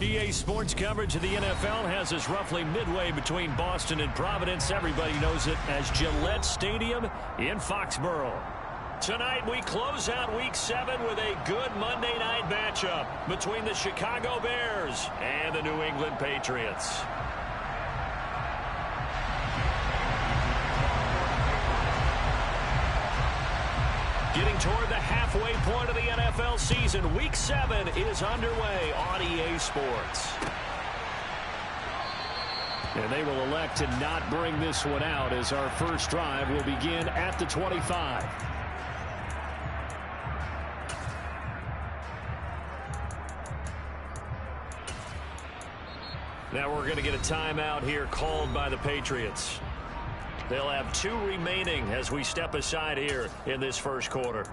EA Sports coverage of the NFL has us roughly midway between Boston and Providence. Everybody knows it as Gillette Stadium in Foxborough. Tonight we close out Week 7 with a good Monday night matchup between the Chicago Bears and the New England Patriots. Getting toward the halfway point of the NFL season, Week 7 is underway on EA Sports. And they will elect to not bring this one out as our first drive will begin at the 25. Now we're going to get a timeout here called by the Patriots. They'll have 2 remaining as we step aside here in this first quarter.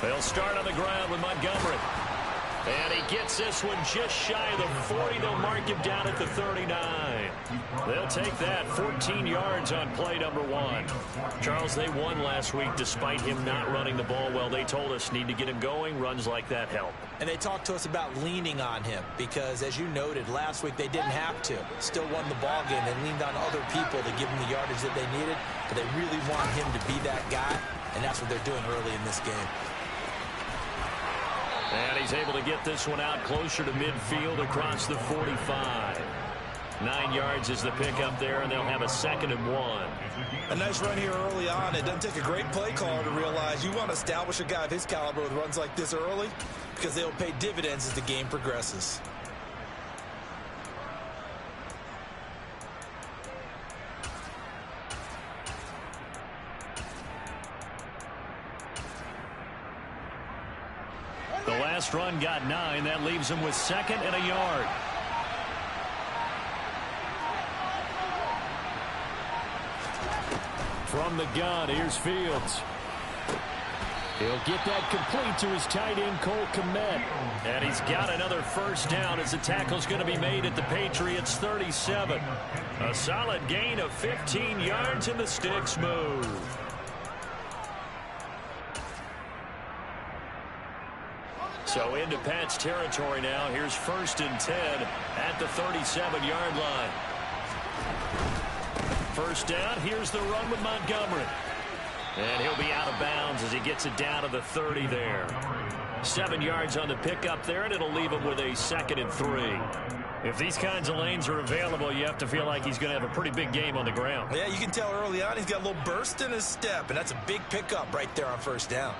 They'll start on the ground with Montgomery. And he gets this one just shy of the 40. They'll mark him down at the 39. They'll take that 14 yards on play number 1. Charles, they won last week despite him not running the ball well. They told us need to get him going. Runs like that help. And they talked to us about leaning on him because, as you noted, last week they didn't have to. Still won the ball game. They leaned on other people to give him the yardage that they needed. But they really want him to be that guy, and that's what they're doing early in this game. And he's able to get this one out closer to midfield across the 45. 9 yards is the pickup there, and they'll have a 2nd and 1. A nice run here early on. It doesn't take a great play caller to realize you want to establish a guy of his caliber with runs like this early because they'll pay dividends as the game progresses. The last run got 9. That leaves him with 2nd and a yard. From the gun, here's Fields. He'll get that complete to his tight end, Cole Kmet. And he's got another first down as the tackle's going to be made at the Patriots' 37. A solid gain of 15 yards, and the sticks move. So into Pat's territory now. Here's 1st and 10 at the 37-yard line. First down. Here's the run with Montgomery. And he'll be out of bounds as he gets it down to the 30 there. 7 yards on the pickup there, and it'll leave him with a 2nd and 3. If these kinds of lanes are available, you have to feel like he's going to have a pretty big game on the ground. Yeah, you can tell early on he's got a little burst in his step, and that's a big pickup right there on first down.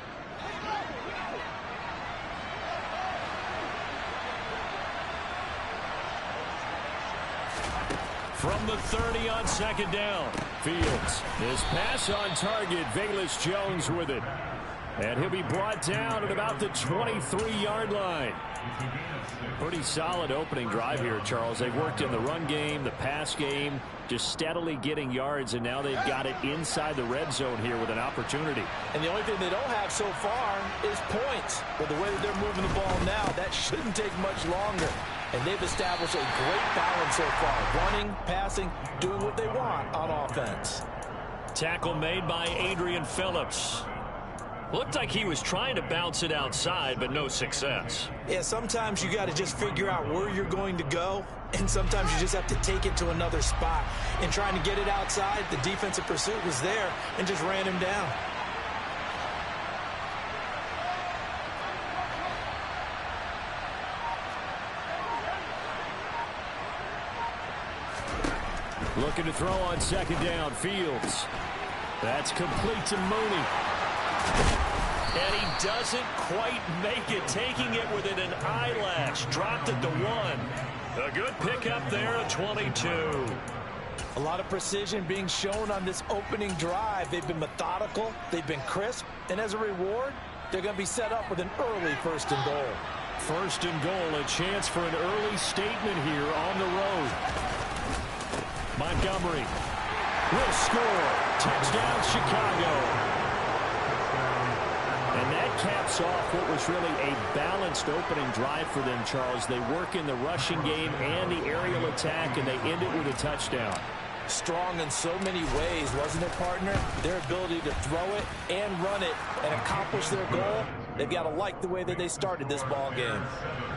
From the 30 on 2nd down, Fields. His pass on target, Velus Jones with it. And he'll be brought down at about the 23-yard line. Pretty solid opening drive here, Charles. They've worked in the run game, the pass game, just steadily getting yards, and now they've got it inside the red zone here with an opportunity. And the only thing they don't have so far is points. But the way that they're moving the ball now, that shouldn't take much longer. And they've established a great balance so far. Running, passing, doing what they want on offense. Tackle made by Adrian Phillips. Looked like he was trying to bounce it outside, but no success. Yeah, sometimes you got to just figure out where you're going to go, and sometimes you just have to take it to another spot. And trying to get it outside, the defensive pursuit was there and just ran him down. Looking to throw on 2nd down, Fields. That's complete to Mooney. And he doesn't quite make it, taking it within an eyelash. Dropped at the 1. A good pickup there at 22. A lot of precision being shown on this opening drive. They've been methodical, they've been crisp, and as a reward, they're going to be set up with an early 1st and goal. First and goal, a chance for an early statement here on the road. Montgomery will score. Touchdown, Chicago. And that caps off what was really a balanced opening drive for them, Charles. They work in the rushing game and the aerial attack, and they end it with a touchdown. Strong in so many ways, wasn't it, partner? Their ability to throw it and run it and accomplish their goal, they've got to like the way that they started this ball game.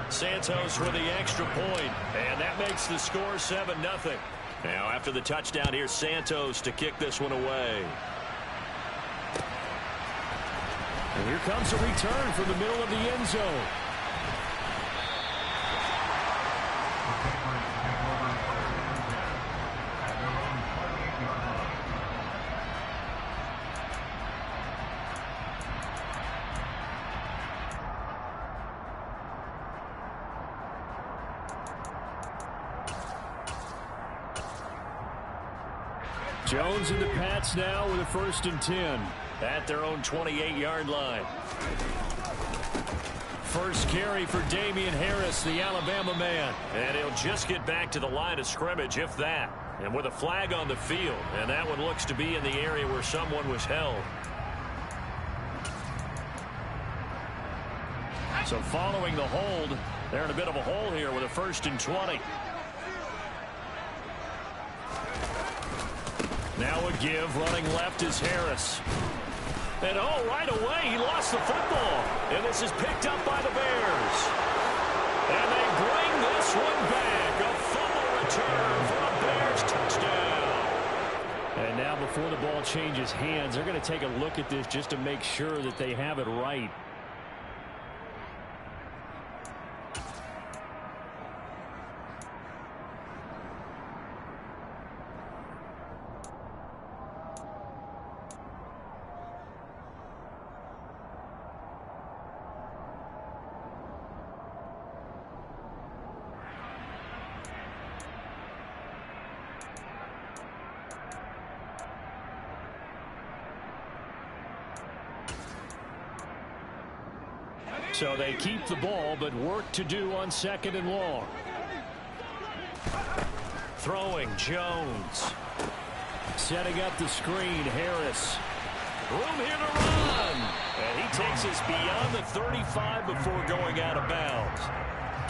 Santos for the extra point, and that makes the score 7-0. Now, after the touchdown, here's Santos to kick this one away. And here comes a return from the middle of the end zone. Jones and the Pats now with a 1st and 10 at their own 28-yard line. First carry for Damian Harris, the Alabama man. And he'll just get back to the line of scrimmage, if that. And with a flag on the field. And that one looks to be in the area where someone was held. So following the hold, they're in a bit of a hole here with a 1st and 20. Now a give, running left is Harris. And oh, right away, he lost the football. And this is picked up by the Bears. And they bring this one back. A fumble return for a Bears touchdown. And now before the ball changes hands, they're going to take a look at this just to make sure that they have it right. So they keep the ball, but work to do on 2nd and long. Throwing, Jones. Setting up the screen, Harris. Room here to run. And he takes us beyond the 35 before going out of bounds.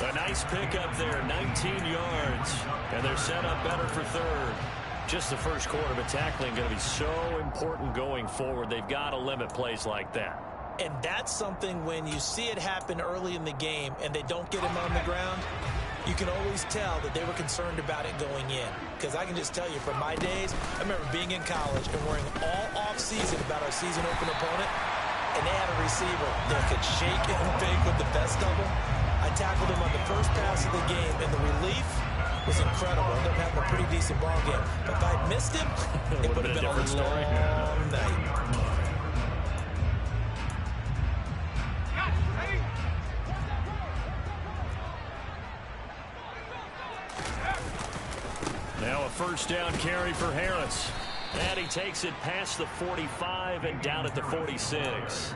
A nice pickup there, 19 yards. And they're set up better for 3rd. Just the first quarter, but tackling going to be so important going forward. They've got to limit plays like that. And that's something when you see it happen early in the game and they don't get him on the ground, you can always tell that they were concerned about it going in. Because I can just tell you from my days, I remember being in college and worrying all off-season about our season open opponent, and they had a receiver that could shake and bake with the best of them. I tackled him on the first pass of the game, and the relief was incredible. I ended up having a pretty decent ball game. But if I'd missed him, it would have been a long night. Now a 1st down carry for Harris. And he takes it past the 45 and down at the 46.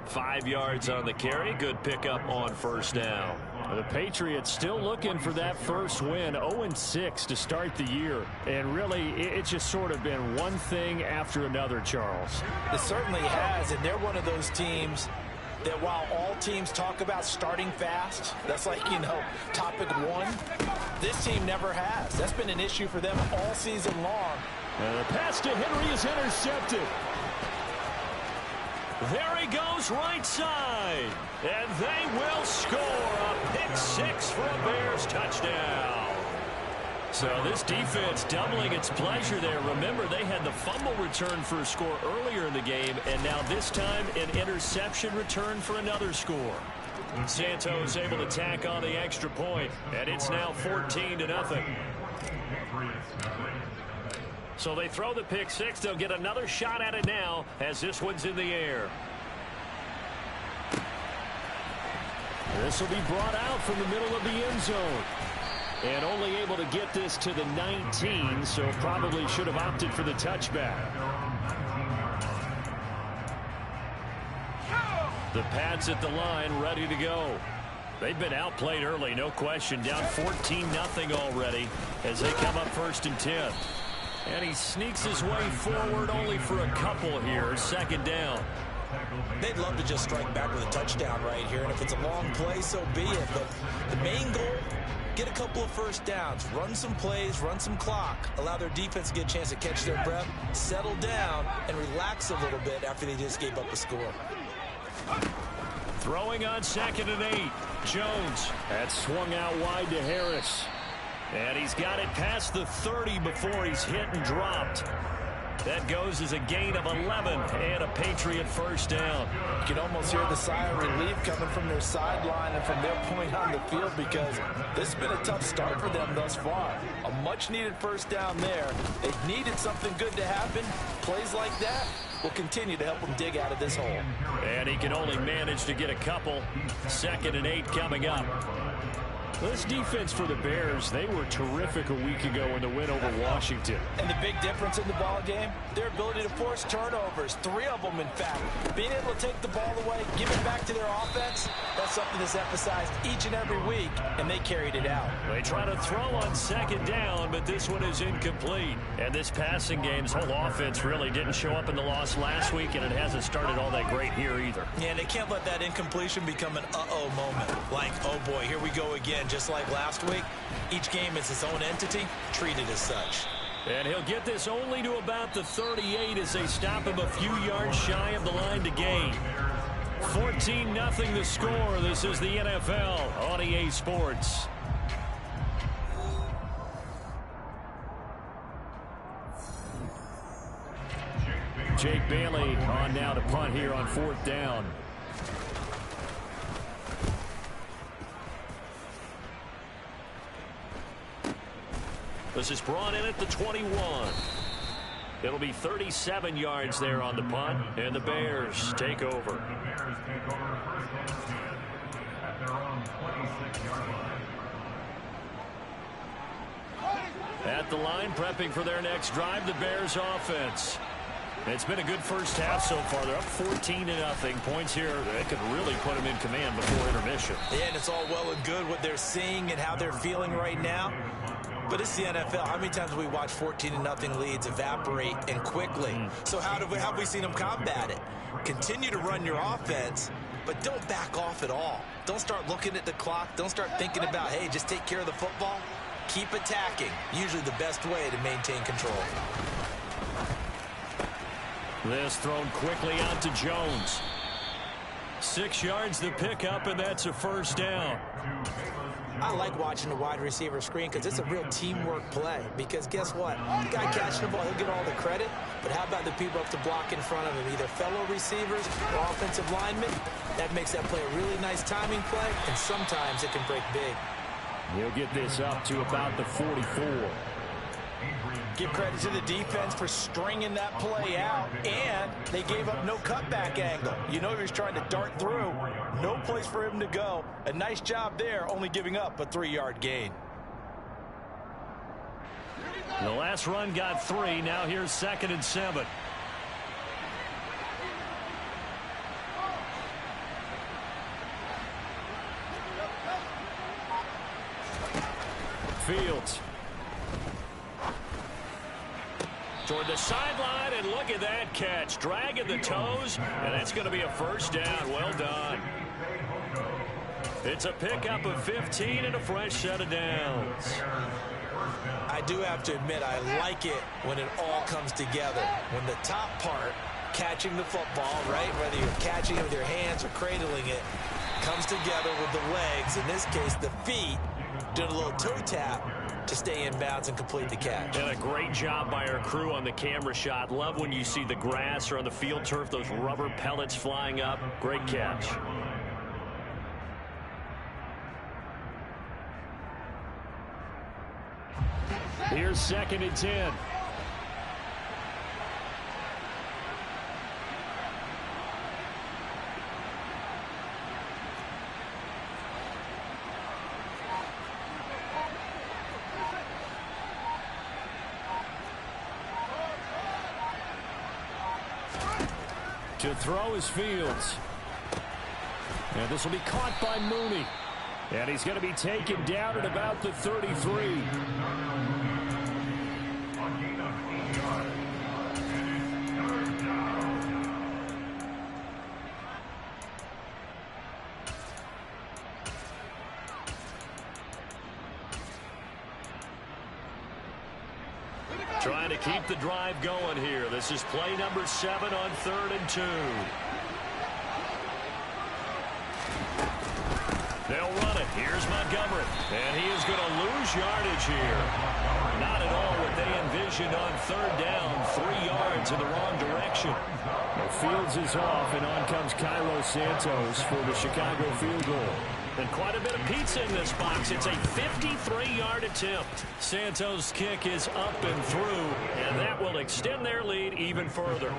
5 yards on the carry. Good pickup on 1st down. The Patriots still looking for that first win. 0-6 to start the year. And really, it's just sort of been one thing after another, Charles. It certainly has, and they're one of those teams that while all teams talk about starting fast, that's like, you know, topic one, this team never has. That's been an issue for them all season long. And the pass to Henry is intercepted. There he goes right side. And they will score a pick 6 for a Bears touchdown. So this defense doubling its pleasure there. Remember, they had the fumble return for a score earlier in the game, and now this time an interception return for another score. Santos able to tack on the extra point, and it's now 14-0. So they throw the pick 6. They'll get another shot at it now as this one's in the air. This will be brought out from the middle of the end zone. And only able to get this to the 19, so probably should have opted for the touchback. The Pats at the line, ready to go. They've been outplayed early, no question. Down 14-0 already as they come up 1st and 10. And he sneaks his way forward only for a couple here. 2nd down. They'd love to just strike back with a touchdown right here. And if it's a long play, so be it. But the main goal, get a couple of 1st downs, run some plays, run some clock, allow their defense to get a chance to catch their breath, settle down, and relax a little bit after they just gave up a score. Throwing on 2nd and 8. Jones. That's swung out wide to Harris. And he's got it past the 30 before he's hit and dropped. That goes as a gain of 11 and a Patriot 1st down. You can almost hear the sigh of relief coming from their sideline and from their point on the field because this has been a tough start for them thus far. A much-needed 1st down there. They've needed something good to happen. Plays like that will continue to help them dig out of this hole. And he can only manage to get a couple. 2nd and 8 coming up. This defense for the Bears, they were terrific a week ago in the win over Washington. And the big difference in the ball game, their ability to force turnovers, 3 of them in fact. Being able to take the ball away, give it back to their offense, that's something that's emphasized each and every week, and they carried it out. They try to throw on 2nd down, but this one is incomplete. And this passing game's whole offense really didn't show up in the loss last week, and it hasn't started all that great here either. Yeah, and they can't let that incompletion become an uh-oh moment. Like, oh boy, here we go again. Just like last week, each game is its own entity, treated as such. And he'll get this only to about the 38 as they stop him a few yards shy of the line to gain. 14-0 the score. This is the NFL on EA Sports. Jake Bailey on now to punt here on 4th down. This is brought in at the 21. It'll be 37 yards there on the punt, and the Bears take over. At the line, prepping for their next drive, the Bears offense. It's been a good first half so far. They're up 14-0. Points here, they could really put them in command before intermission. Yeah, and it's all well and good what they're seeing and how they're feeling right now. But it's the NFL. How many times have we watched 14-0 leads evaporate and quickly? So how have we seen them combat it? Continue to run your offense, but don't back off at all. Don't start looking at the clock. Don't start thinking about, hey, just take care of the football. Keep attacking. Usually the best way to maintain control. This thrown quickly out to Jones. 6 yards the pickup, and that's a 1st down. I like watching the wide receiver screen because it's a real teamwork play. Because guess what? The guy catching the ball, he'll get all the credit. But how about the people up to block in front of him? Either fellow receivers or offensive linemen. That makes that play a really nice timing play, and sometimes it can break big. He'll get this up to about the 44. Give credit to the defense for stringing that play out, and they gave up no cutback angle. You know he was trying to dart through. No place for him to go. A nice job there, only giving up a 3-yard gain. The last run got 3. Now here's 2nd and 7. Fields. Toward the sideline, and look at that catch. Dragging the toes, and it's going to be a 1st down. Well done. It's a pickup of 15 and a fresh set of downs. I do have to admit, I like it when it all comes together. When the top part, catching the football, right, whether you're catching it with your hands or cradling it, comes together with the legs, in this case the feet, doing a little toe tap to stay in bounds and complete the catch. And a great job by our crew on the camera shot. Love when you see the grass or on the field turf, those rubber pellets flying up. Great catch. Here's 2nd and 10. To throw is Fields. And this will be caught by Mooney. And he's going to be taken down at about the 33. Trying to keep the drive going here. This is play number 7 on 3rd and 2. They'll run it. Here's Montgomery. And he is going to lose yardage here. Not at all what they envisioned on 3rd down. 3 yards in the wrong direction. Well, Fields is off, and on comes Cairo Santos for the Chicago field goal. And quite a bit of pizza in this box. It's a 53-yard attempt. Santos' kick is up and through, and that will extend their lead even further.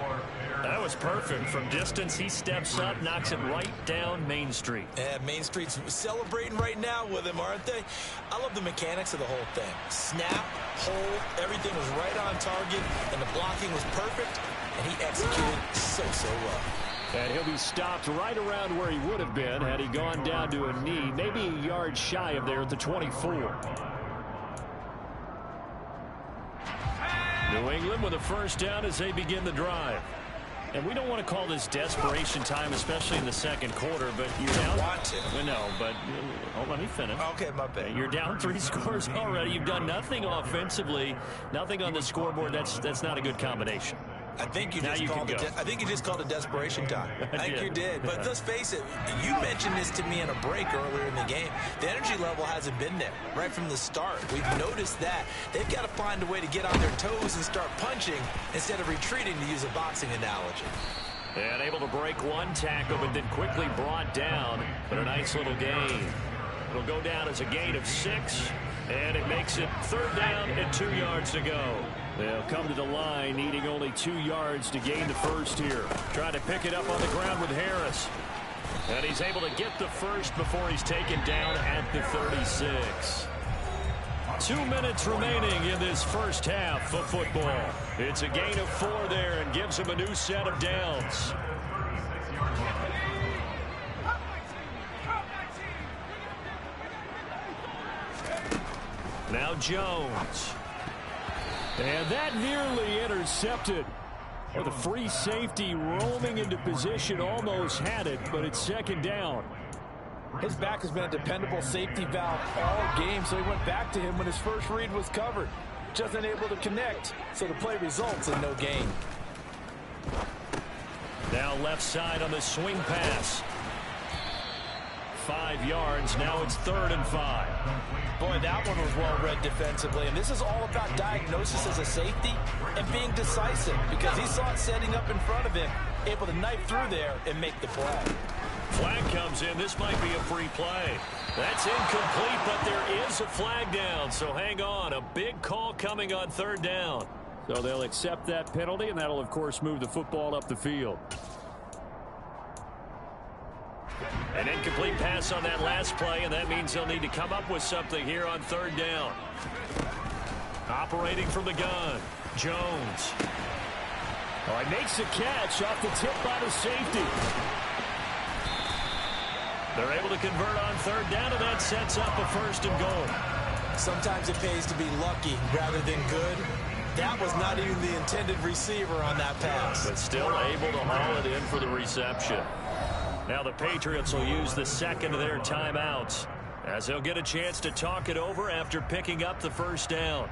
That was perfect. From distance, he steps up, knocks it right down Main Street. Yeah, Main Street's celebrating right now with him, aren't they? I love the mechanics of the whole thing. Snap, hold, everything was right on target, and the blocking was perfect, and he executed so well. And he'll be stopped right around where he would have been had he gone down to a knee, maybe a yard shy of there at the 24. New England with a first down as they begin the drive. And we don't want to call this desperation time, especially in the second quarter, but you're down. Want to. No, but let me finish. Okay, my bad. You're down 3 scores already. You've done nothing offensively, nothing on the scoreboard. That's not a good combination. I think you just called it desperation time. I think you did. But let's face it, you mentioned this to me in a break earlier in the game. The energy level hasn't been there right from the start. We've noticed that. They've got to find a way to get on their toes and start punching instead of retreating, to use a boxing analogy. And able to break one tackle, but then quickly brought down. But a nice little gain. It'll go down as a gain of 6, and it makes it 3rd down and 2 yards to go. They'll come to the line, needing only 2 yards to gain the first here. Trying to pick it up on the ground with Harris. And he's able to get the first before he's taken down at the 36. 2 minutes remaining in this first half of football. It's a gain of 4 there and gives him a new set of downs. Now Jones. And that nearly intercepted. Well, the free safety roaming into position almost had it, but it's 2nd down. His back has been a dependable safety valve all game, so he went back to him when his first read was covered. Just unable to connect, so the play results in no gain. Now left side on the swing pass. 5 yards. Now it's 3rd and 5. Boy, that one was well read defensively, and this is all about diagnosis as a safety and being decisive, because he saw it setting up in front of him, able to knife through there and make the play. Flag comes in. This might be a free play. That's incomplete, but there is a flag down, so hang on. A big call coming on 3rd down. So they'll accept that penalty, and that'll, of course, move the football up the field. An incomplete pass on that last play, and that means they'll need to come up with something here on 3rd down. Operating from the gun, Jones. Oh, he makes the catch off the tip by the safety. They're able to convert on 3rd down, and that sets up a 1st and goal. Sometimes it pays to be lucky rather than good. That was not even the intended receiver on that pass. But still able to haul it in for the reception. Now the Patriots will use the 2nd of their timeouts, as they'll get a chance to talk it over after picking up the 1st down.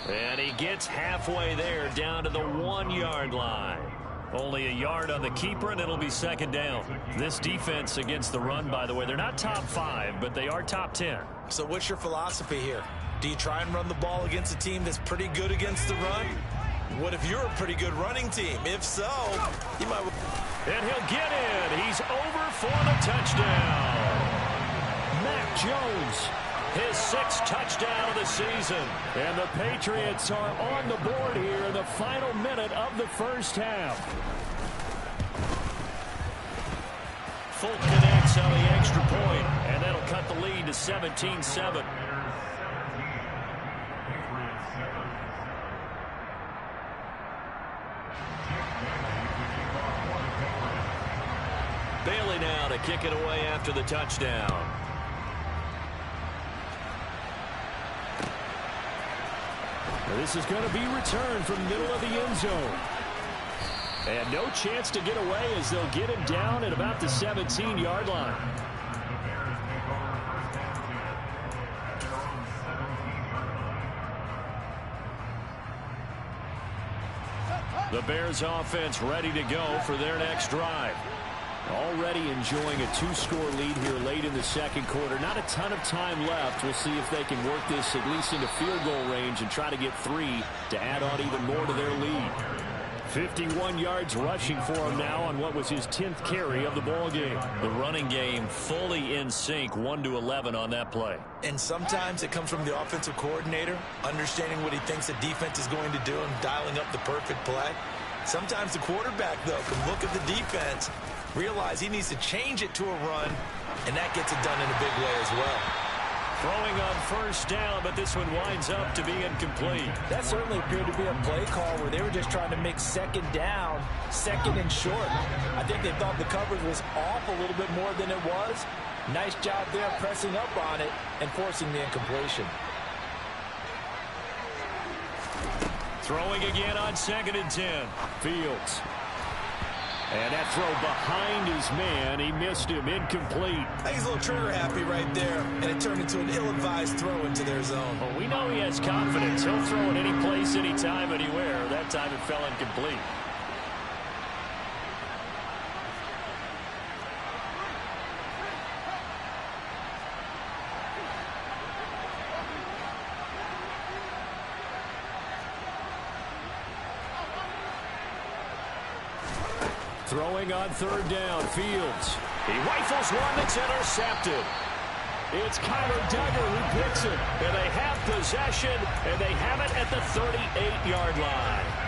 And he gets halfway there, down to the 1-yard line. Only a yard on the keeper, and it'll be 2nd down. This defense against the run, by the way, they're not top 5, but they are top 10. So what's your philosophy here? Do you try and run the ball against a team that's pretty good against the run? What if you're a pretty good running team? If so, you might... And he'll get in. He's over for the touchdown. Mac Jones, his 6th touchdown of the season. And the Patriots are on the board here in the final minute of the first half. Folk connects on the extra point, and that'll cut the lead to 17-7. Bailey now to kick it away after the touchdown. This is going to be returned from the middle of the end zone. And no chance to get away as they'll get him down at about the 17-yard line. The Bears offense ready to go for their next drive. Already enjoying a two-score lead here late in the second quarter. Not a ton of time left. We'll see if they can work this at least into field goal range and try to get 3 to add on even more to their lead. 51 yards rushing for him now on what was his 10th carry of the ball game. The running game fully in sync, 1-11 on that play. And sometimes it comes from the offensive coordinator, understanding what he thinks the defense is going to do and dialing up the perfect play. Sometimes the quarterback, though, can look at the defense, realize he needs to change it to a run, and that gets it done in a big way as well. Throwing on first down, but this one winds up to be incomplete. That certainly appeared to be a play call where they were just trying to make second down, second and short. I think they thought the coverage was off a little bit more than it was. Nice job there pressing up on it and forcing the incompletion. Throwing again on 2nd and 10. Fields. And that throw behind his man. He missed him. Incomplete. I think he's a little trigger happy right there, and it turned into an ill-advised throw into their zone. Well, we know he has confidence. He'll throw it any place, anytime, anywhere. That time it fell incomplete. Throwing on 3rd down, Fields. He rifles one that's intercepted. It's Kyler Duggar who picks it, and they have possession, and they have it at the 38-yard line.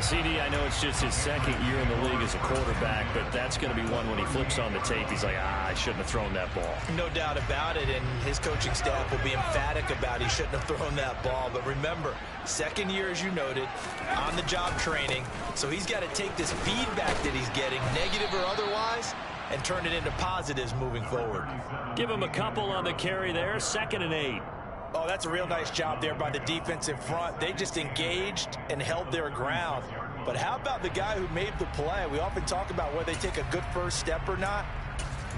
CD, I know it's just his 2nd year in the league as a quarterback, but that's going to be one when he flips on the tape. He's like, I shouldn't have thrown that ball. No doubt about it, and his coaching staff will be emphatic about he shouldn't have thrown that ball. But remember, 2nd year, as you noted, on-the-job training, so he's got to take this feedback that he's getting, negative or otherwise, and turn it into positives moving forward. Give him a couple on the carry there, 2nd and 8. Oh, that's a real nice job there by the defense in front. They just engaged and held their ground. But how about the guy who made the play? We often talk about whether they take a good first step or not.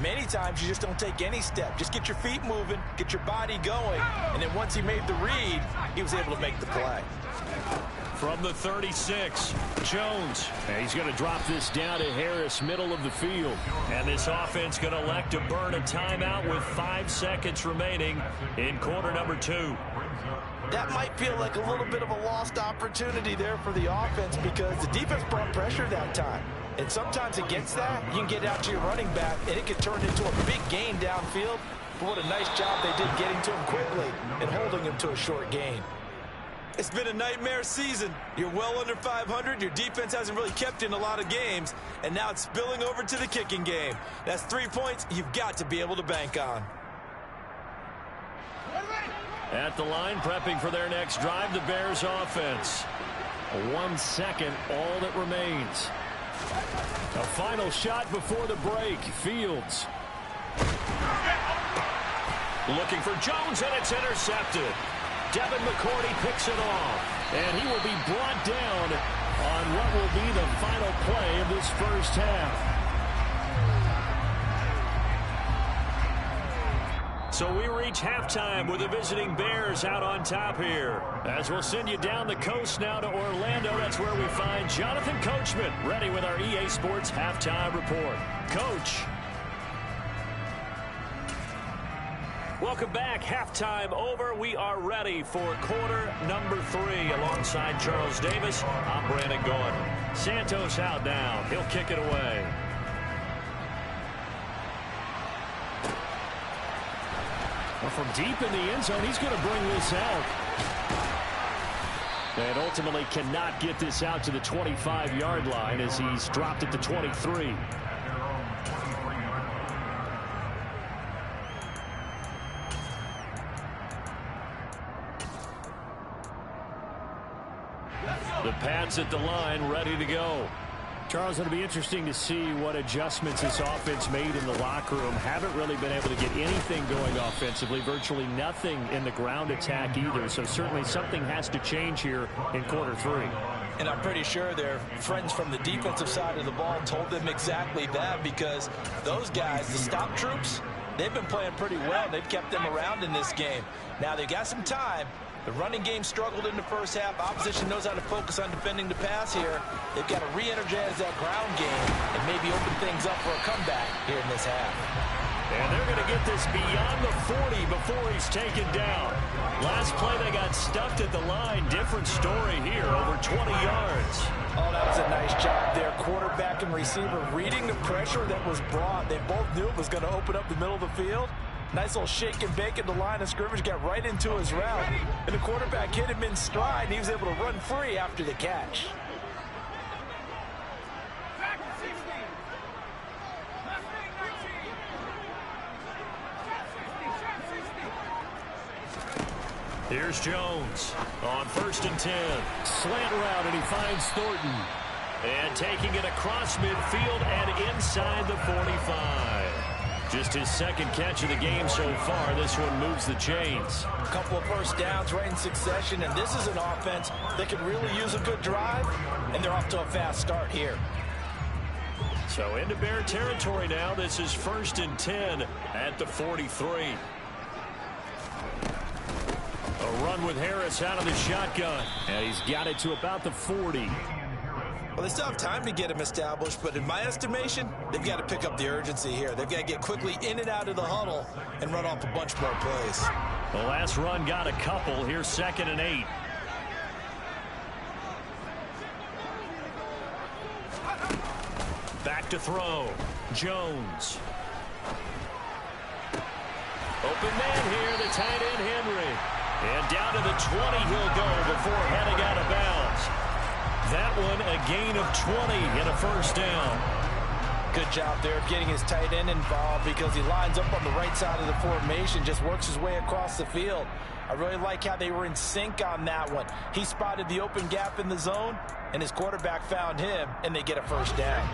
Many times you just don't take any step. Just get your feet moving, get your body going, and then once he made the read, he was able to make the play. From the 36, Jones. And he's going to drop this down to Harris, middle of the field. And this offense going to elect to burn a timeout with 5 seconds remaining in quarter number 2. That might feel like a little bit of a lost opportunity there for the offense because the defense brought pressure that time. And sometimes against that, you can get out to your running back, and it can turn into a big gain downfield. But what a nice job they did getting to him quickly and holding him to a short gain. It's been a nightmare season. You're well under 500. Your defense hasn't really kept in a lot of games. And now it's spilling over to the kicking game. That's 3 points you've got to be able to bank on. At the line, prepping for their next drive, the Bears offense. 1 second, all that remains. A final shot before the break. Fields. Looking for Jones, and it's intercepted. Devin McCourty picks it off, and he will be brought down on what will be the final play of this first half. So we reach halftime with the visiting Bears out on top here. As we'll send you down the coast now to Orlando, that's where we find Jonathan Coachman ready with our EA Sports Halftime Report. Coach. Welcome back. Halftime over. We are ready for quarter number 3 alongside Charles Davis. I'm Brandon Gordon. Santos out now. He'll kick it away. Well, from deep in the end zone, he's going to bring this out. And ultimately cannot get this out to the 25-yard line as he's dropped it to 23. The Pats at the line, ready to go. Charles, it'll be interesting to see what adjustments this offense made in the locker room. Haven't really been able to get anything going offensively, virtually nothing in the ground attack either. So certainly something has to change here in quarter 3. And I'm pretty sure their friends from the defensive side of the ball told them exactly that, because those guys, the stop troops, they've been playing pretty well. They've kept them around in this game. Now they've got some time. The running game struggled in the first half. Opposition knows how to focus on defending the pass here. They've got to re-energize that ground game and maybe open things up for a comeback here in this half. And they're going to get this beyond the 40 before he's taken down. Last play they got stuffed at the line. Different story here, over 20 yards. Oh, that was a nice job there. Quarterback and receiver reading the pressure that was brought. They both knew it was going to open up the middle of the field. Nice little shake and bake at the line of scrimmage, got right into his route. And the quarterback hit him in stride, and he was able to run free after the catch. Here's Jones on 1st and 10. Slant route, and he finds Thornton. And taking it across midfield and inside the 45. Just his second catch of the game so far. This one moves the chains. A couple of first downs right in succession, and this is an offense that can really use a good drive, and they're off to a fast start here. So into Bear territory now. This is 1st and 10 at the 43. A run with Harris out of the shotgun, and he's got it to about the 40. Well, they still have time to get him established, but in my estimation, they've got to pick up the urgency here. They've got to get quickly in and out of the huddle and run off a bunch more plays. The last run got a couple. Here's 2nd and 8. Back to throw. Jones. Open man here, the tight end Henry. And down to the 20 he'll go before heading out of bounds. That one a gain of 20 and a first down. Good job there of getting his tight end involved, because he lines up on the right side of the formation, just works his way across the field. I really like how they were in sync on that one. He spotted the open gap in the zone, and his quarterback found him, and they get a first down.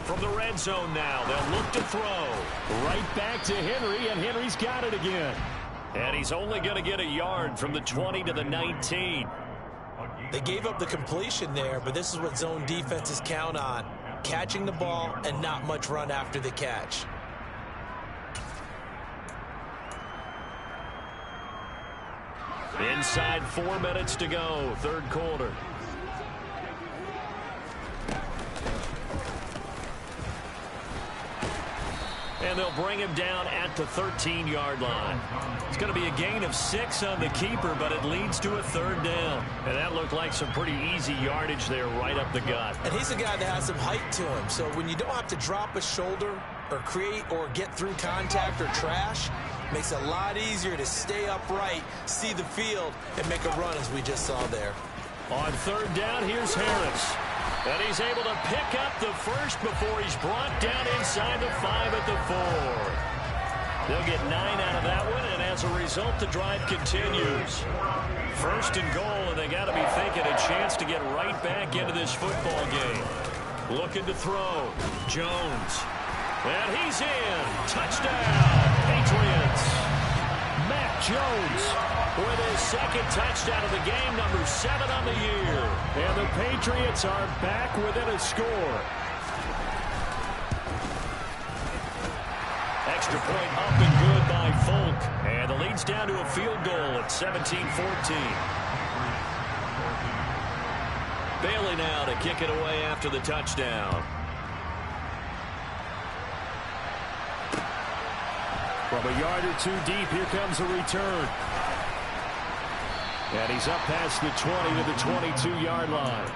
From the red zone now, they'll look to throw. Right back to Henry, and Henry's got it again. And he's only going to get a yard from the 20 to the 19. They gave up the completion there, but this is what zone defenses count on. Catching the ball and not much run after the catch. Inside 4 minutes to go, 3rd quarter. And they'll bring him down at the 13-yard line. It's going to be a gain of 6 on the keeper, but it leads to a 3rd down. And that looked like some pretty easy yardage there right up the gut. And he's a guy that has some height to him. So when you don't have to drop a shoulder or create or get through contact or trash, makes it a lot easier to stay upright, see the field, and make a run as we just saw there. On 3rd down, here's Harris. And he's able to pick up the first before he's brought down inside the 5 at the 4. They'll get 9 out of that one, and as a result, the drive continues. 1st and goal, and they got to be thinking a chance to get right back into this football game. Looking to throw. Jones. And he's in. Touchdown, Patriots. Mac Jones with his 2nd touchdown of the game, number 7 on the year. And the Patriots are back within a score. Extra point up and good by Folk. And the lead's down to a field goal at 17-14. Bailey now to kick it away after the touchdown. From a yard or 2 deep, here comes a return. And he's up past the 20 to the 22-yard line.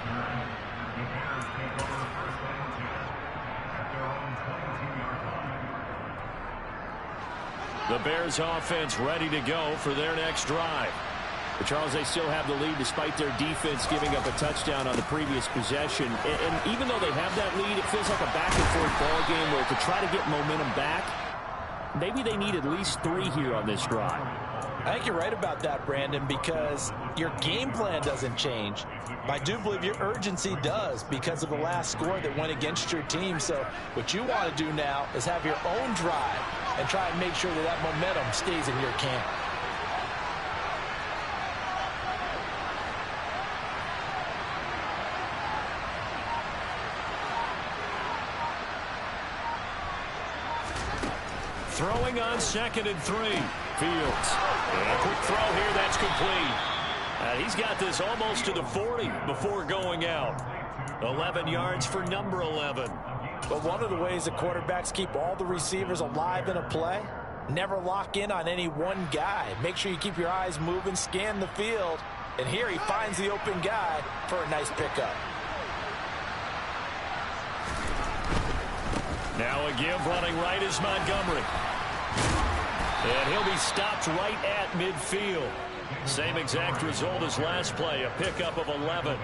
The Bears offense ready to go for their next drive. But Charles, they still have the lead despite their defense giving up a touchdown on the previous possession. And even though they have that lead, it feels like a back-and-forth ball game where to try to get momentum back, maybe they need at least 3 here on this drive. I think you're right about that, Brandon, because your game plan doesn't change. I do believe your urgency does because of the last score that went against your team. So what you want to do now is have your own drive and try and make sure that that momentum stays in your camp. Throwing on 2nd and 3. Fields. And a quick throw here. That's complete. He's got this almost to the 40 before going out. 11 yards for number 11. But one of the ways the quarterbacks keep all the receivers alive in a play, never lock in on any one guy. Make sure you keep your eyes moving, scan the field. And here he finds the open guy for a nice pickup. Now a give running right is Montgomery. And he'll be stopped right at midfield. Same exact result as last play, a pickup of 11.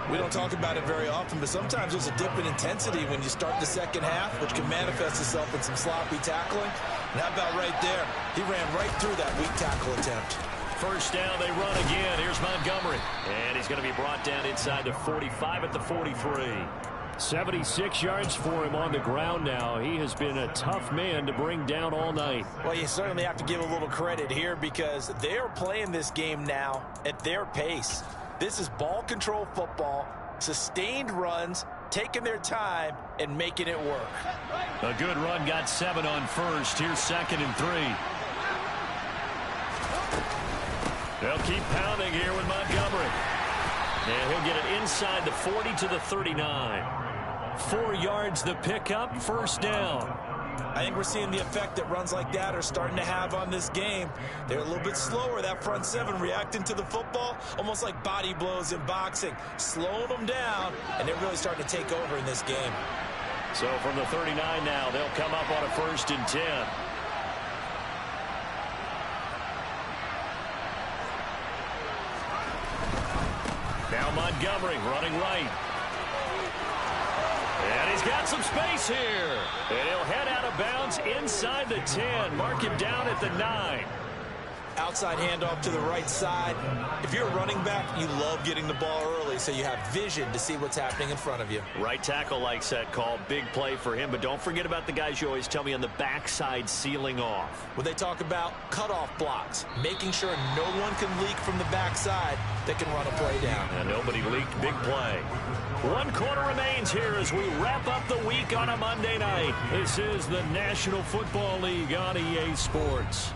We don't talk about it very often, but sometimes there's a dip in intensity when you start the second half, which can manifest itself in some sloppy tackling. And how about right there? He ran right through that weak tackle attempt. First down, they run again. Here's Montgomery. And he's going to be brought down inside the 45 at the 43. 76 yards for him on the ground now. He has been a tough man to bring down all night. Well, you certainly have to give a little credit here because they're playing this game now at their pace. This is ball control football, sustained runs, taking their time and making it work. A good run, got 7 on first. Here's 2nd and 3. They'll keep pounding here with Montgomery. And he'll get it inside the 40 to the 39. 4 yards the pickup, first down. I think we're seeing the effect that runs like that are starting to have on this game. They're a little bit slower, that front 7 reacting to the football, almost like body blows in boxing, slowing them down, and they're really starting to take over in this game. So from the 39 now, they'll come up on a 1st and 10. Now Montgomery running right. And he's got some space here. And he'll head out of bounds inside the 10. Mark him down at the 9. Outside handoff to the right side. If you're a running back, you love getting the ball early so you have vision to see what's happening in front of you. Right tackle likes that call. Big play for him. But don't forget about the guys you always tell me on the backside sealing off. When they talk about cutoff blocks, making sure no one can leak from the backside that can run a play down. And nobody leaked. Big play. 1 quarter remains here as we wrap up the week on a Monday night. This is the National Football League on EA Sports.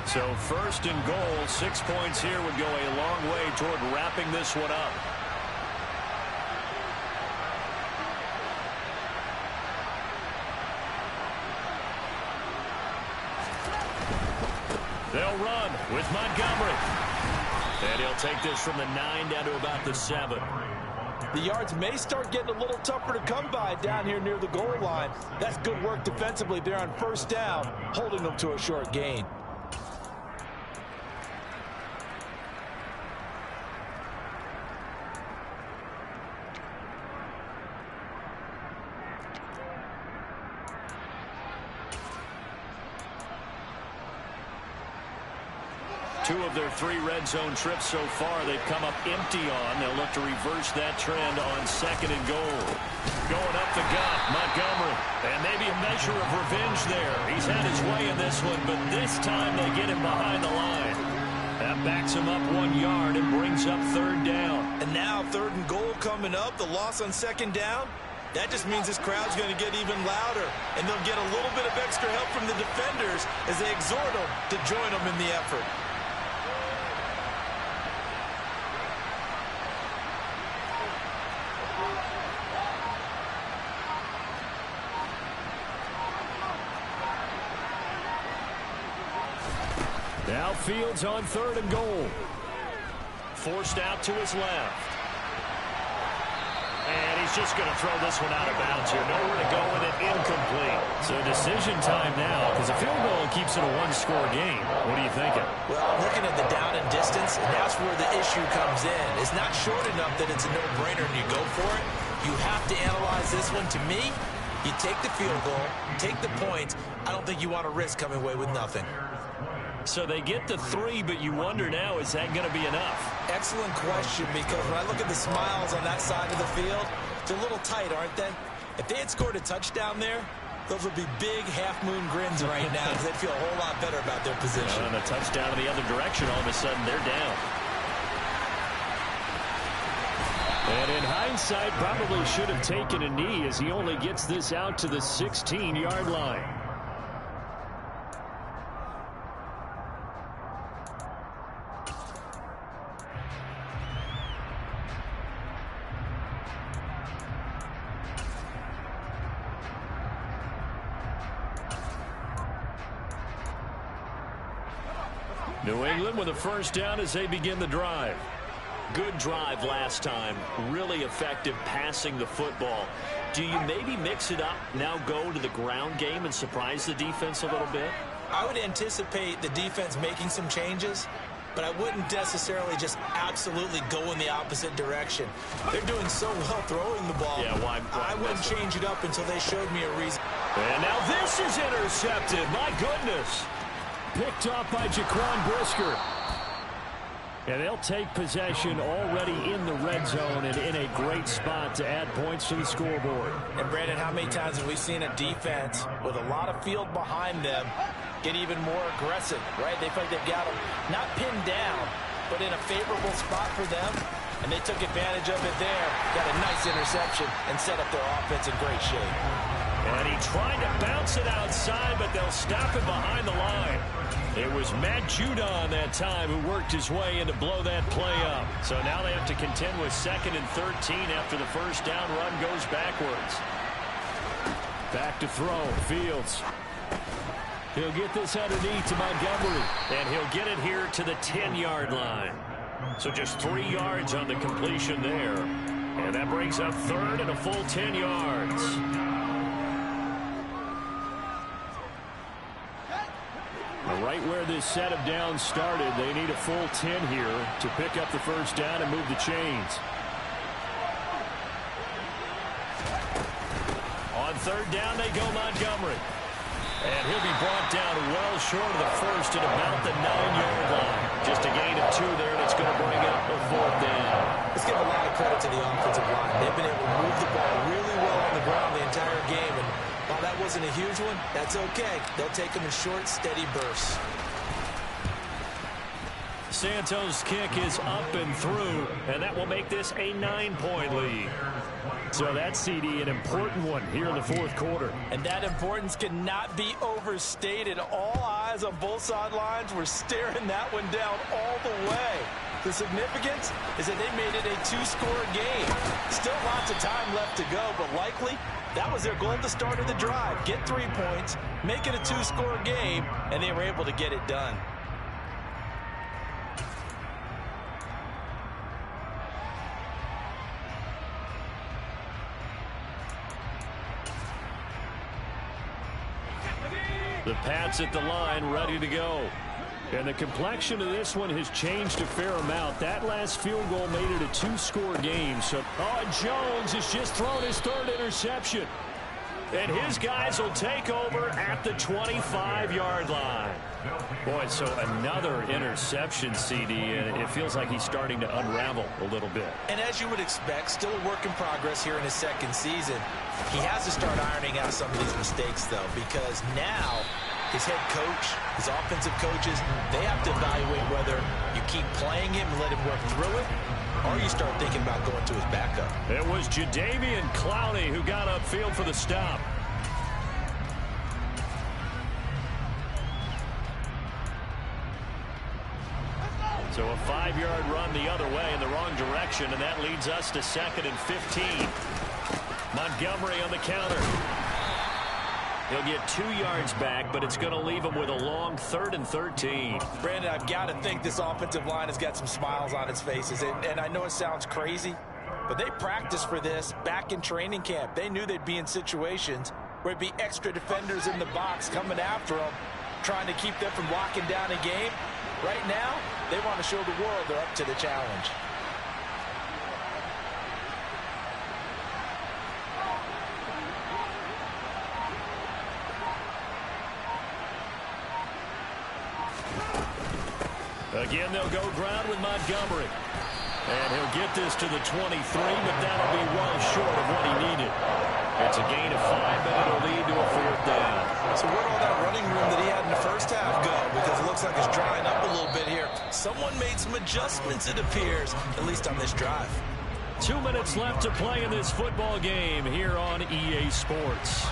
So 1st and goal, 6 points here would go a long way toward wrapping this one up. They'll run with Montgomery. And he'll take this from the 9 down to about the 7. The yards may start getting a little tougher to come by down here near the goal line. That's good work defensively there on 1st down, holding them to a short gain. Two of their 3 red zone trips so far they've come up empty on. They'll look to reverse that trend on 2nd and goal. Going up the gut, Montgomery. And maybe a measure of revenge there. He's had his way in this one, but this time they get him behind the line. That backs him up 1 yard and brings up 3rd down. And now 3rd and goal coming up, the loss on 2nd down. That just means this crowd's going to get even louder, and they'll get a little bit of extra help from the defenders as they exhort them to join them in the effort. Now Fields on 3rd and goal. Forced out to his left. And he's just going to throw this one out of bounds here. Nowhere to go with it. Incomplete. So decision time now, because a field goal keeps it a one-score game. What are you thinking? Well, I'm looking at the down and distance, and that's where the issue comes in. It's not short enough that it's a no-brainer and you go for it. You have to analyze this one. To me, you take the field goal, take the points. I don't think you want to risk coming away with nothing. So they get the 3, but you wonder now, is that going to be enough? Excellent question, because when I look at the smiles on that side of the field, they're a little tight, aren't they? If they had scored a touchdown there, those would be big half-moon grins right now because they'd feel a whole lot better about their position. And a touchdown in the other direction, all of a sudden they're down. And in hindsight, probably should have taken a knee as he only gets this out to the 16-yard line. New England with a first down as they begin the drive. Good drive last time. Really effective passing the football. Do you maybe mix it up, now go to the ground game and surprise the defense a little bit? I would anticipate the defense making some changes, but I wouldn't necessarily just absolutely go in the opposite direction. They're doing so well throwing the ball. Yeah, why I wouldn't change it up until they showed me a reason. And now this is intercepted. My goodness. Picked off by Jaquan Brisker. And they'll take possession already in the red zone and in a great spot to add points to the scoreboard. And, Brandon, how many times have we seen a defense with a lot of field behind them get even more aggressive, right? They feel like they've got them not pinned down, but in a favorable spot for them. And they took advantage of it there. Got a nice interception and set up their offense in great shape. And he tried to bounce it outside, but they'll stop it behind the line. It was Matt Judon that time who worked his way in to blow that play up. So now they have to contend with 2nd and 13 after the first down run goes backwards. Back to throw. Fields. He'll get this underneath to Montgomery. And he'll get it here to the 10-yard line. So just 3 yards on the completion there. And that brings up 3rd and a full 10 yards. Right where this set of downs started, they need a full 10 here to pick up the first down and move the chains. On 3rd down, they go Montgomery. And he'll be brought down well short of the first at about the 9-yard line. Just a gain of 2 there, and it's going to bring up a 4th down. Let's give a lot of credit to the offensive line. They've been able to move the ball really well on the ground the entire game, and while that wasn't a huge one, that's okay. They'll take them in short, steady bursts. Santos' kick is up and through, and that will make this a 9-point lead. So that's, CD, an important one here in the 4th quarter. And that importance cannot be overstated. All eyes on both sidelines were staring that one down all the way. The significance is that they made it a 2-score game. Still lots of time left to go, but likely that was their goal at the start of the drive. Get 3 points, make it a 2-score game, and they were able to get it done. The Pats at the line, ready to go. And the complexion of this one has changed a fair amount. That last field goal made it a 2-score game. So, Jones has just thrown his 3rd interception. And his guys will take over at the 25-yard line. Boy, so another interception, CD, and it feels like he's starting to unravel a little bit. And as you would expect, still a work in progress here in his 2nd season. He has to start ironing out some of these mistakes, though, because now his head coach, his offensive coaches, they have to evaluate whether you keep playing him and let him work through it, or you start thinking about going to his backup. It was Jadeveon Clowney who got upfield for the stop. So a 5-yard run the other way in the wrong direction, and that leads us to 2nd and 15. Montgomery on the counter. He'll get 2 yards back, but it's going to leave him with a long 3rd and 13. Brandon, I've got to think this offensive line has got some smiles on its faces. And I know it sounds crazy, but they practiced for this back in training camp. They knew they'd be in situations where it'd be extra defenders in the box coming after them, trying to keep them from locking down a game. Right now, they want to show the world they're up to the challenge. Again, they'll go ground with Montgomery. And he'll get this to the 23, but that'll be well short of what he needed. It's a gain of 5, but it'll lead to a 4th down. So where'd all that running room that he had in the first half go? Because it looks like it's drying up a little bit here. Someone made some adjustments, it appears, at least on this drive. 2 minutes left to play in this football game here on EA Sports.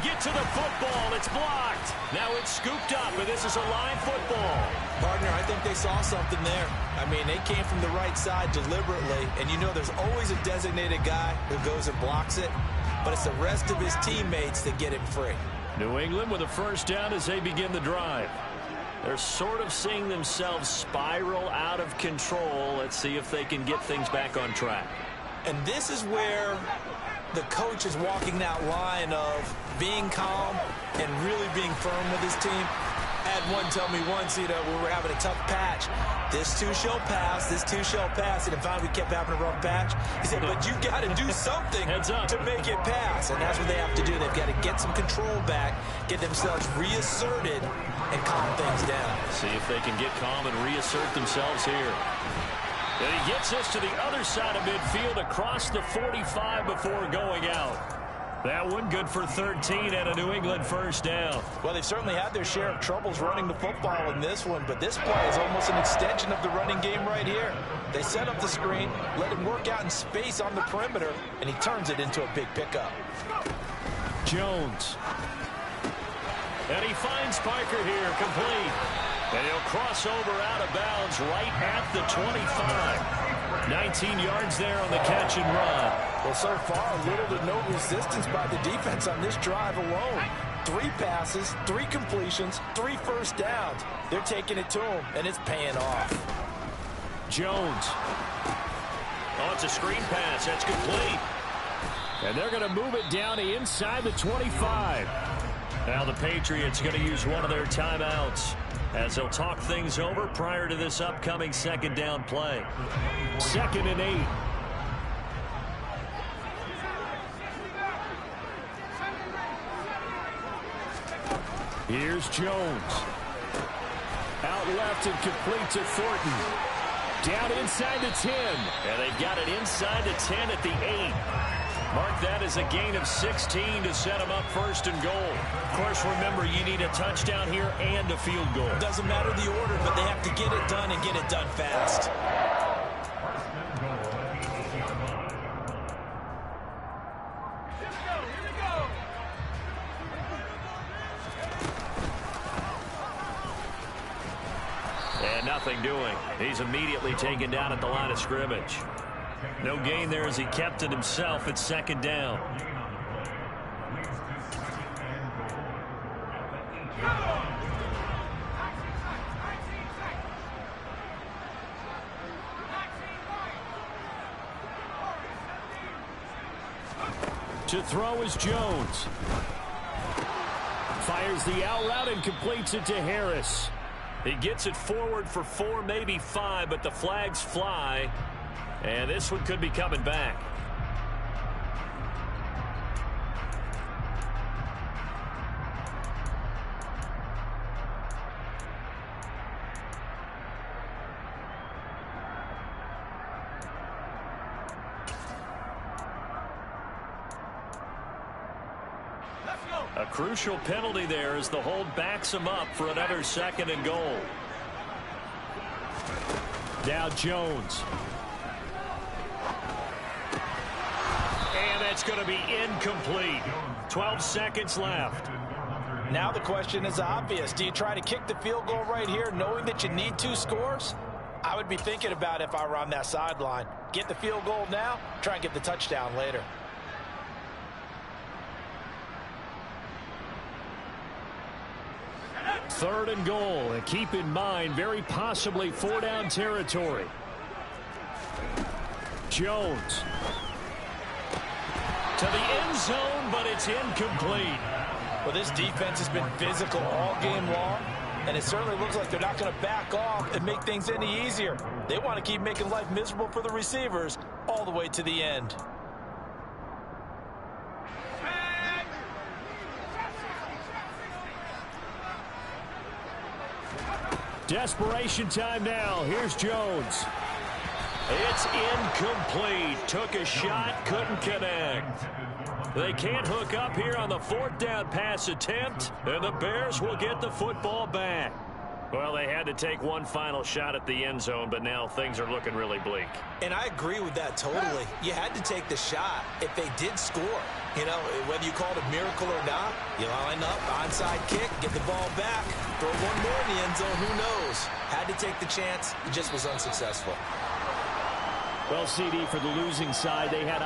Get to the football. It's blocked. Now it's scooped up, and this is a line football. Partner, I think they saw something there. I mean, they came from the right side deliberately, and you know there's always a designated guy who goes and blocks it, but it's the rest of his teammates that get him free. New England with a 1st down as they begin the drive. They're sort of seeing themselves spiral out of control. Let's see if they can get things back on track. And this is where the coach is walking that line of being calm and really being firm with his team. I had one tell me once, you know, we were having a tough patch. This too shall pass, this too shall pass. And in fact, we kept having a rough patch. He said, but you got to do something to make it pass. And that's what they have to do. They've got to get some control back, get themselves reasserted, and calm things down. See if they can get calm and reassert themselves here. And he gets this to the other side of midfield across the 45 before going out. That one good for 13 and a New England 1st down. Well, they've certainly had their share of troubles running the football in this one, but this play is almost an extension of the running game right here. They set up the screen, let him work out in space on the perimeter, and he turns it into a big pickup. Jones. And he finds Parker here, complete. And he'll cross over out of bounds right at the 25. 19 yards there on the catch and run. Well, so far, little to no resistance by the defense on this drive alone. 3 passes, 3 completions, 3 1st downs. They're taking it to him, and it's paying off. Jones. Oh, it's a screen pass. That's complete. And they're going to move it down to inside the 25. Now the Patriots going to use one of their timeouts as they'll talk things over prior to this upcoming 2nd down play. 2nd and 8. Here's Jones. Out left and complete to Thornton. Down inside the 10. And they've got it inside the 10 at the 8. Mark that as a gain of 16 to set them up 1st and goal. Of course, remember, you need a touchdown here and a field goal. Doesn't matter the order, but they have to get it done and get it done fast. And nothing doing. He's immediately taken down at the line of scrimmage. No gain there as he kept it himself at 2nd down. To throw is Jones. Fires the out route and completes it to Harris. He gets it forward for 4, maybe 5, but the flags fly. And this one could be coming back. A crucial penalty there as the hold backs him up for another 2nd and goal. Now Jones. And that's going to be incomplete. 12 seconds left. Now the question is obvious. Do you try to kick the field goal right here knowing that you need 2 scores? I would be thinking about it if I were on that sideline. Get the field goal now, try and get the touchdown later. 3rd and goal. And keep in mind, very possibly 4-down territory. Jones. To the end zone, but it's incomplete. Well, this defense has been physical all game long, and it certainly looks like they're not going to back off and make things any easier. They want to keep making life miserable for the receivers all the way to the end. Desperation time now. Here's Jones. It's incomplete. Took a shot, couldn't connect. They can't hook up here on the 4th down pass attempt, and the Bears will get the football back. Well, they had to take one final shot at the end zone, but now things are looking really bleak. And I agree with that totally. You had to take the shot if they did score. You know, whether you call it a miracle or not, you line up, onside kick, get the ball back, throw one more in the end zone, who knows? Had to take the chance, it just was unsuccessful. Well, CD, for the losing side, they had